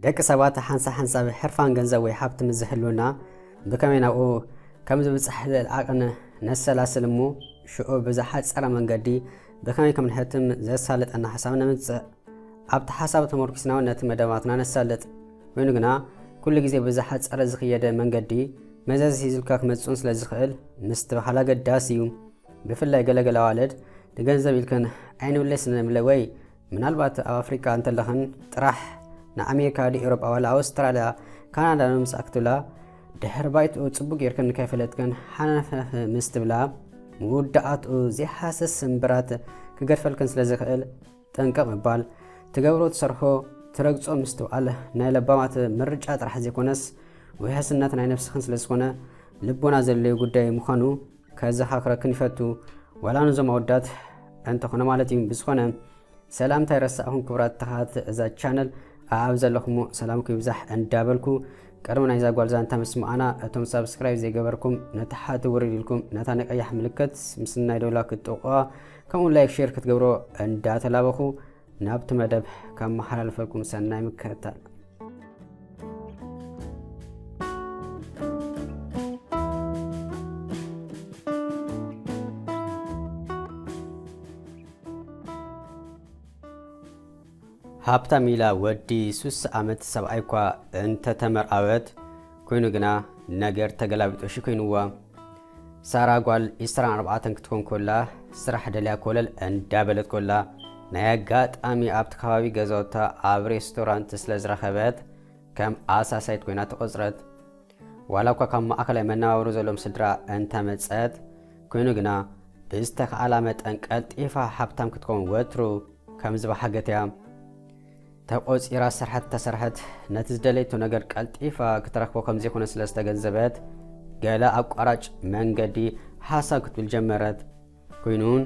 ደቂ ሰባት ሓንሳ ብሕርፋን ገንዘብ ወይ ሓብቲ ምዝህሉና ብከመይናኡ ከም ዝበፅሕ ልዓቅን ነሰላስል እሞ ሽዑ ብዝሓፀረ መንገዲ ብከመይ ከም ንሕትም ዘሳለጠና ሓሳብ ነምፅእ ኣብቲ ሓሳብ ተመርኪስና ነቲ መደባትና ነሳልጥ ኮይኑ ግና ኩሉ ግዜ ብዝሓፀረ ዝኽየደ መንገዲ መዘዝ ሂዝልካ ክመፅኡን ስለ ዝኽእል ምስ ተባህላ ገዳሲ እዩ ብፍላይ ገለገለ ኣዋልድ ንገንዘብ ኢልክን ዓይንብለይ ስነምለ ወይ ምናልባት ኣብ ኣፍሪካ እንተለኽን ጥራሕ ንኣሜሪካ ንኤውሮጳ ወላ ኣውስትራልያ ካናዳ ንምምፃእ ክትብላ ድሕሪ ባይትኡ ፅቡቅ ጌርክን ከይፈለጥክን ሓነፈ ምስ ትብላ ምውዳኣትኡ ዘይሓሰስ እምብራት ክገድፈልክን ስለ ዝኽእል ጠንቀቕ ምባል ትገብሮ ትሰርሖ ትረግፆ ምስ ትበዓል ናይ ለባማት ምርጫ ጥራሕ ዘይኮነስ ውሕስነት ናይ ነፍስኽን ስለ ዝኾነ ልቦና ዘለዩ ጉዳይ ምዃኑ ከዘኻኽረክን ይፈቱ ወላ ንዞም ኣወዳት እንተኾነ ማለት እዩ ብዝኾነ ሰላምታ ይረሳእኹም ክብራት ተኻት እዛ ቻነል ኣብ ዘለኹም ሰላምኩ ይብዛሕ እንዳበልኩ ቀድሞ ናይ ዛጓል ዛንታ ምስማዓና እቶም ሳብስክራይብ ዘይገበርኩም ነቲ ሓቲ ውርድ ኢልኩም ነታ ነቀያሕ ምልክት ምስ ናይ ደውላ ክትጠቕዋ ከምኡ ላይክ ሼር ክትገብሮ እንዳተላበኹ ናብቲ መደብ ካብ መሓላለፈልኩም ሰናይ ምክትታል ሃብታ ሚላ ወዲ ሱስ ዓመት ሰብኣይ እኳ እንተተመርዓወት ኮይኑ ግና ነገር ተገላቢጦሽ ኮይኑዋ ሳራ ጓል 24 ክትኮን ኮላ ስራሕ ደልያ ኮለል እንዳበለት ኮላ ናይ ኣጋጣሚ ኣብቲ ከባቢ ገዛውታ ኣብ ሬስቶራንት ስለ ዝረኸበት ከም ኣሳሳይት ኮይና ተቆፅረት ዋላ እኳ ካብ ማእከላይ መነባብሮ ዘሎም ስድራ እንተመፀት ኮይኑ ግና ብዝተኸኣላ መጠን ቀልጢፋ ሃብታም ክትኮን ወትሩ ከም ዝበሓገት እያ ተቆፂራ ስራሕት ተሰርሐት ነቲ ዝደለይቶ ነገር ቀልጢፋ ክትረክቦ ከም ዘይኮነ ስለ ዝተገንዘበት ገለ ኣቋራጭ መንገዲ ሓሳብ ክትብል ጀመረት ኮይኑን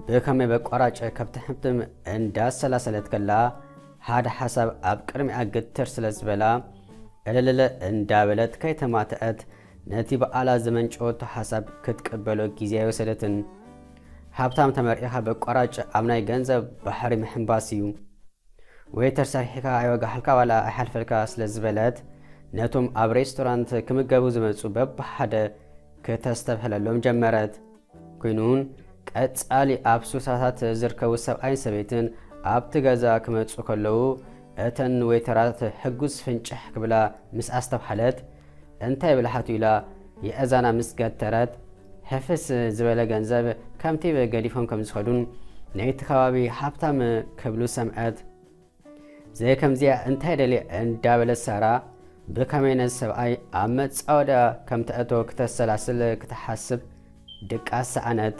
ብከመይ በቋራጭ ከብቲ ሕምትም እንዳሰላሰለት ከላ ሓደ ሓሳብ ኣብ ቅድሚኣ ግትር ስለ ዝበላ እለለለ እንዳበለት ከይተማትአት ነቲ በዓላ ዘመንጨወቶ ሓሳብ ክትቅበሎ ግዜ ኣይወሰደትን ሃብታም ተመሪኻ በቋራጭ ኣብ ናይ ገንዘብ ባሕሪ ምሕንባስ እዩ ወይ ተርሳሒካ ኣይወጋሕልካ ዋላ ኣይሓልፈልካ ስለ ዝበለት ነቶም ኣብ ሬስቶራንት ክምገቡ ዝመፁ በብሓደ ከተስተብህለሎም ጀመረት ኮይኑን ቀጻሊ ኣብ ሱሳታት ዝርከቡ ሰብኣይን ሰበይትን ኣብቲ ገዛ ክመፁ ከለዉ እተን ወይተራት ሕጉስ ፍንጭሕ ክብላ ምስ ኣስተብሓለት እንታይ ብልሓቱ ኢላ የእዛና ምስ ገተረት ሕፍስ ዝበለ ገንዘብ ከምቲ ገዲፎም ከም ዝኸዱን ናይቲ ከባቢ ሃብታም ክብሉ ሰምዐት ዘይ ከምዚያ እንታይ ደልየ እንዳበለት ሳራ ብከመይነት ሰብኣይ ኣብ መፃወዳ ከም ተእቶ ክተሰላስል ክትሓስብ ድቃስ ሰኣነት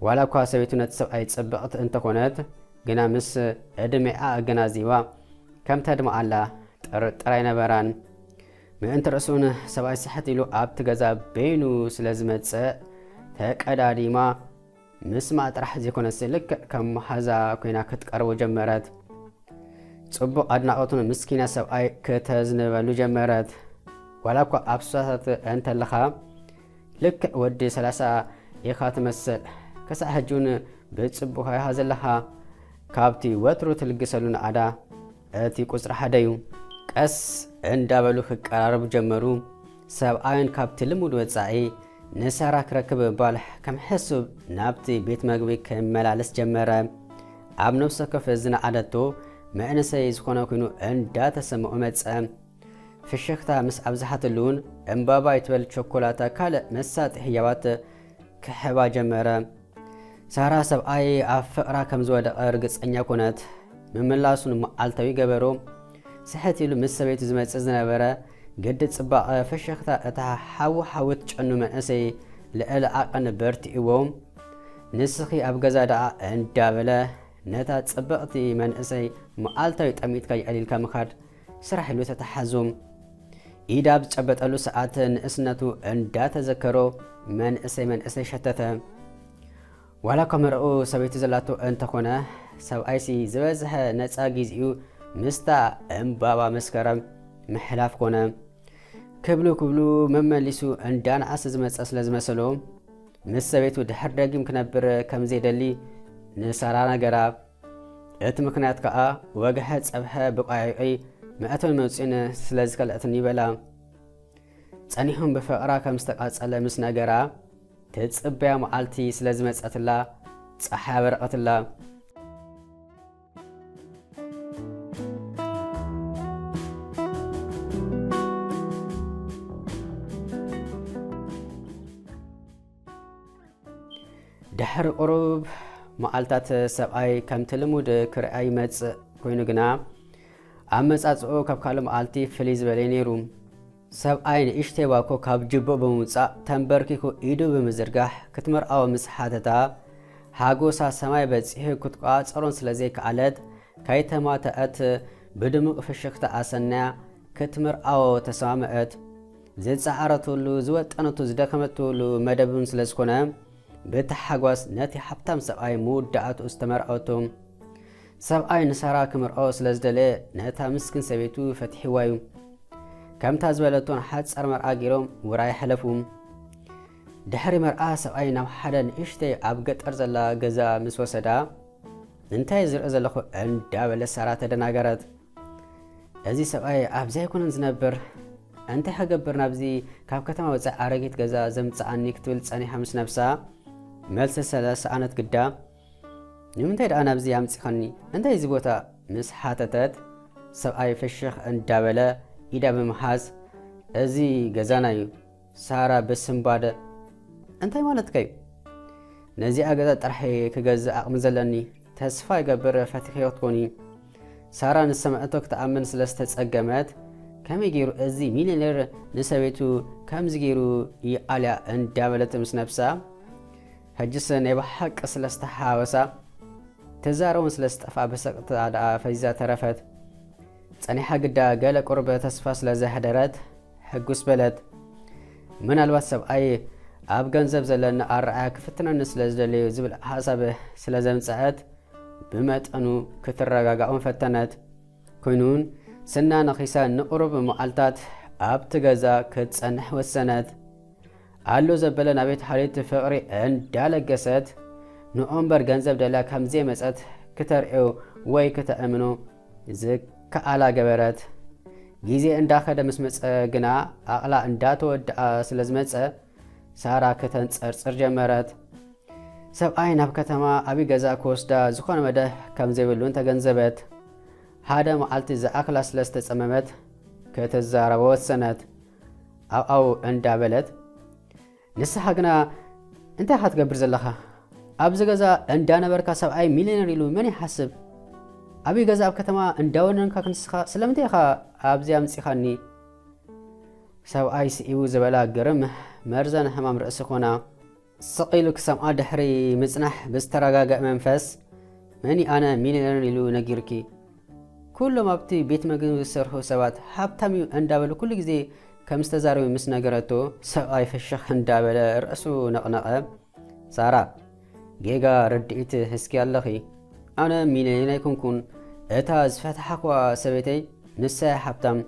ዋላ እኳ ሰበይቱ ነቲ ሰብኣይ ፅብቕቲ እንተኾነት ግና ምስ ዕድሜኣ ኣገናዚባ ከም ተድማ ኣላ ጥርጥራይ ነበራን ምእንቲ ርእሱን ሰብኣይ ስሕት ኢሉ ኣብቲ ገዛ በይኑ ስለ ዝመፅእ ተቀዳዲማ ምስማዕ ጥራሕ ዘይኮነስ ልክዕ ከም መሓዛ ኮይና ክትቀርቦ ጀመረት ፅቡቕ ኣድናቆቱን ምስኪና ሰብኣይ ክተዝንበሉ ጀመረት ዋላ እኳ ኣብ ሱሳታት እንተለኻ ልክዕ ወዲ 30 ኢኻ ትመስል ክሳዕ ሕጂውን ብፅቡቕ ኢኻ ዘለኻ ካብቲ ወትሩ ትልግሰሉ ንኣዳ እቲ ቁፅሪ ሓደ እዩ ቀስ እንዳበሉ ክቀራረቡ ጀመሩ ሰብኣይን ካብቲ ልሙድ ወፃኢ ንሳራ ክረክብ ባልሕ ከም ሕሱብ ናብቲ ቤት መግቢ ክመላለስ ጀመረ ኣብ ነፍሰ ከፍ ዝነዓደቶ መንእሰይ ዝኾነ ኮይኑ እንዳተሰምዖ መፀ ፍሽኽታ ምስ ኣብዝሓትሉን እምባባ ይትበል ቾኮላታ ካልእ መሳጢ ህያባት ክሕባ ጀመረ ሳራ ሰብኣይ ኣብ ፍቕራ ከም ዝወደቐ ርግፀኛ ኮነት ምምላሱን መዓልታዊ ገበሮ ስሕት ኢሉ ምስ ሰበይቱ ዝመፅእ ዝነበረ ግዲ ፅባቐ ፍሽኽታ እታ ሓዊት ጨኑ መንእሰይ ልዕሊ ዓቐን በርቲእዎም ንስኺ ኣብ ገዛ ደኣ እንዳበለ ነታ ፅብቕቲ መንእሰይ መዓልታዊ ጠሚትካ ይቀሊልካ ምኻድ ስራሕ ኢሉ ተተሓዞም ኢዳ ብዝጨበጠሉ ሰዓት ንእስነቱ እንዳተዘከሮ መንእሰይ ሸተተ ዋላ ከምርኡ ሰበይቱ ዘላቶ እንተኾነ ሰብኣይሲ ዝበዝሐ ነፃ ግዚኡ ምስታ እምባባ መስከረም ምሕላፍ ኮነ ክብሉ መመሊሱ እንዳንዓስ ዝመጸ ስለ ዝመሰሎ ምስ ሰበይቱ ድሕር ደጊም ክነብር ከም ዘይደሊ ንሳራ ነገራ እቲ ምክንያት ከዓ ወግሐ ጸብሐ ብቋይዒ መእተውን መውፅን ስለ ዝከልአትን ይበላ ጸኒሖም ብፍቕራ ከም ዝተቃጸለ ምስ ነገራ ትጽበያ መዓልቲ ስለ ዝመጸትላ ፀሓይ በረቐትላ ድሕሪ ቁሩብ መዓልታት ሰብኣይ ከምቲ ልሙድ ክርአ ይመጽእ ኮይኑ ግና ኣብ መጻጽኡ ካብ ካልእ መዓልቲ ፍልይ ዝበለ ነይሩ ሰብኣይ ንእሽተይ ባኮ ካብ ጅቦ ብምውፃእ ተንበርኪኩ ኢዱ ብምዝርጋሕ ክትመርኣዎ ምስ ሓተታ ሃጎሳ ሰማይ በፂሑ ክትቋፀሮን ስለ ዘይከኣለት ከይተማተአት ብድሙቕ ፍሽኽታ ኣሰናያ ክትምርኣዎ ተሰማምዐት ዝፀዓረትሉ ዝወጠነቱ ዝደከመትሉ መደብን ስለ ዝኾነ ብተሓጓስ ነቲ ሓብታም ሰብኣይ ምውዳእቱ ዝተመርኣወቶ ሰብኣይ ንሳራ ክምርኦ ስለ ዝደለየ ነታ ምስኪን ሰበይቱ ፈትሒዋ እዩ ከምታ ዝበለቶን ሓፀር መርኣ ገይሮም ውራይ ሓለፉ ድሕሪ መርኣ ሰብኣይ ናብ ሓደ ንእሽተይ ኣብ ገጠር ዘላ ገዛ ምስ ወሰዳ እንታይ ዝርኢ ዘለኹ እንዳበለ ሳራ ተደናገረት እዚ ሰብኣይ ኣብዚ ኣይኮነን ዝነብር እንታይ ከገብር ናብዚ ካብ ከተማ ወፃኢ ኣረጊት ገዛ ዘምፅኣኒ ክትብል ፀኒሓ ምስ ነብሳ መልሲ ሰለሰኣነት ግዳ ንምንታይ ደኣ ናብዚ ኣምፂኸኒ እንታይ እዚ ቦታ ምስ ሓተተት ሰብኣይ ፍሽኽ እንዳበለ ኢዳ ብምሓዝ እዚ ገዛና እዩ ሳራ ብስምባደ እንታይ ማለትከ እዩ ነዚኣ ገዛ ጥራሕ ክገዝእ ዓቕሚ ዘለኒ ተስፋ ይገብር ፈቲኽዮ ክትኮኒ ሳራ ንሰምዐቶ ክትኣምን ስለ ዝተጸገመት ከመይ ገይሩ እዚ ሚሊዮነር ንሰበይቱ ከምዚ ገይሩ ይኣልያ እንዳበለት ምስ ነብሳ ሕጅስ ናይ ብሓቂ ስለ ዝተሓወሳ ተዛረቡን ስለ ዝጠፍኣ በሰቕታ ደኣ ፈዚዛ ተረፈት ፀኒሓ ግዳ ገለ ቁርበ ተስፋ ስለ ዘሕደረት ሕጉስ በለት ምናልባት ሰብኣይ ኣብ ገንዘብ ዘለና ኣረኣያ ክፍትነኒ ስለ ዝደለዩ ዝብል ሓሳብ ስለ ዘምፅአት ብመጠኑ ክትረጋጋኡን ፈተነት ኮይኑን ስና ነኺሳ ንቁሩብ መዓልታት ኣብቲ ገዛ ክትጸንሕ ወሰነት ኣሎ ዘበለ ናቤት ሓሊት ፍቕሪ እንዳለገሰት ንኦምበር ገንዘብ ደላ ከምዘይ መፀት ክተርእዮ ወይ ክተእምኖ ዝከኣላ ገበረት ጊዜ እንዳኸደ ምስ መፀ ግና ኣቕላ እንዳተወድኣ ስለ ዝመፀ ሳራ ከተንፀርፅር ጀመረት ሰብኣይ ናብ ከተማ ዓብይ ገዛ ክወስዳ ዝኾነ መደህ ከም ዘይብሉን ተገንዘበት ሓደ መዓልቲ ዝኣክላ ስለ ዝተፀመመት ከተዛረበ ወሰነት ኣብኣው እንዳበለት ንስሓ ግና እንታይ ኻ ትገብር ዘለኻ ኣብዚ ገዛ እንዳነበርካ ሰብኣይ ሚሊዮነር ኢሉ መን ይሓስብ ዓብይ ገዛ ኣብ ከተማ እንዳወነንካ ክንስኻ ስለምንታይ ኢኻ ኣብዚ ኣምፂኻኒ ሰብኣይ ስኢቡ ዝበላ ግርም መርዘን ሕማም ርእሲ ኮና ስቂሉ ክሰምዓ ድሕሪ ምጽናሕ ብዝተረጋግዐ መንፈስ መኒ ኣነ ሚሊዮነር ኢሉ ነጊርኪ ኩሎም ኣብቲ ቤት ምግቢ ዝሰርሑ ሰባት ሃብታም እዩ እንዳበሉ ኩሉ ግዜ ከም ዝተዛረቡ ምስ ነገረቶ ሰብኣይ ፍሽኽ እንዳበለ ርእሱ ነቕነቐ ሳራ ጌጋ ረድኢት ህስኪ ኣለኺ ኣነ ሚሊዮነር ኣይኮንኩን እታ ዝፈትሓኳ ሰበይተይ ንሳይ ሃብታም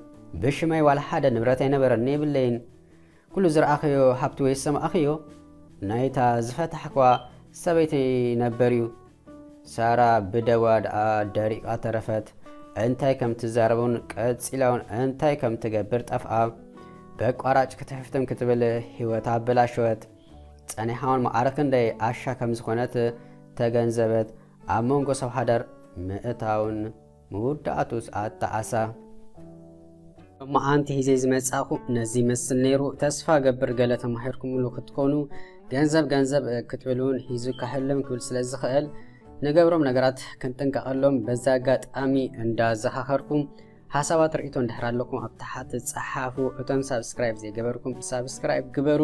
ብሽመይ ዋላ ሓደ ንብረት ኣይነበረኒ የብለይን ኩሉ ዝረኣኸዮ ሃብቲ ወይ ሰማኣኸዮ ናይታ ዝፈትሓኳ ሰበይተይ ነበር እዩ ሳራ ብደዋ ደኣ ደሪቓ ተረፈት እንታይ ከም ትዛረቡን ቀፂላውን እንታይ ከም ትገብር ጠፍኣ በቋራጭ ክትሕፍትም ክትብል ህይወታ ኣበላሸወት ፀኒሓውን ማዕረክ እንዳይ ኣሻ ከም ዝኾነት ተገንዘበት ኣብ መንጎ ሰብ ሓደር ምእታውን ምውዳእቱስ ኣተዓሳ መዓንቲ ሂዘ ዝመጻኹ ነዚ መስል ነይሩ ተስፋ ገብር ገለ ተማሂርኩምሉ ክትኮኑ ገንዘብ ክትብሉን ሂዙ ካሕልም ክብል ስለ ዝኽእል ንገብሮም ነገራት ክንጥንቀቐሎም በዛ ኣጋጣሚ እንዳዘኻኸርኩም ሓሳባት ርእቶ እንድሕር ኣለኩም ኣብ ታሕቲ ጸሓፉ እቶም ሳብስክራይብ ዘይገበርኩም ሳብስክራይብ ግበሩ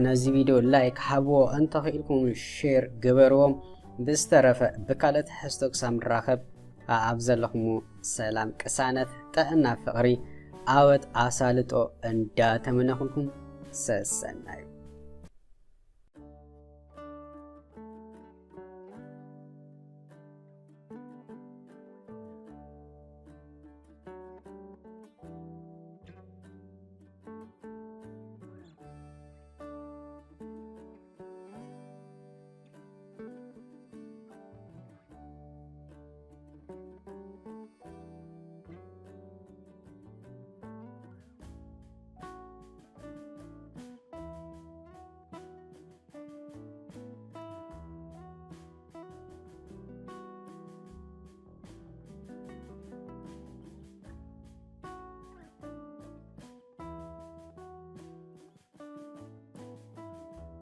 ነዚ ቪድዮ ላይክ ሃብዎ እንተኽኢልኩም ሼር ግበርዎም ብዝተረፈ ብካልኦት ሕዝቶ ክሳብ ንራኸብ ኣብ ዘለኹም ሰላም ቅሳነት ጥዕና ፍቕሪ ዓወት ኣሳልጦ እንዳተመነኹልኩም ሰሰናዩ